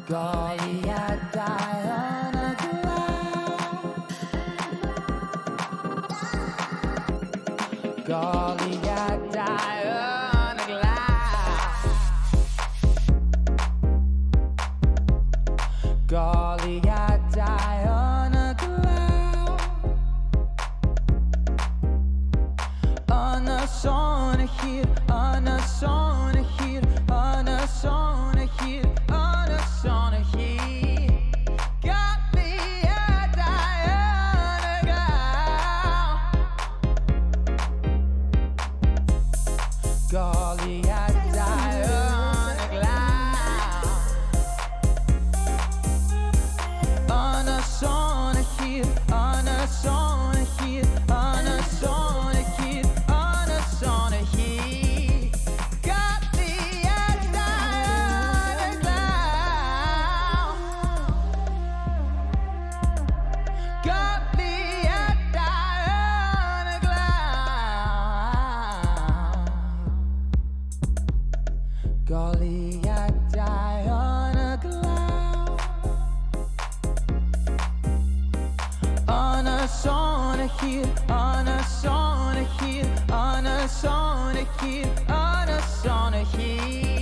Golly, I die on a cloud. Golly, I die on a cloud. Golly, I die on a cloud. On a song here, on a song here, on a song here. On a heat, got me a Diana Golly, I die on a cloud. On a song here, on a song here, on a song here, on a song here. Got me a Diana Got me a Diana Golly, I die on a cloud. On a song here, on a song here, on a song here, on a song here.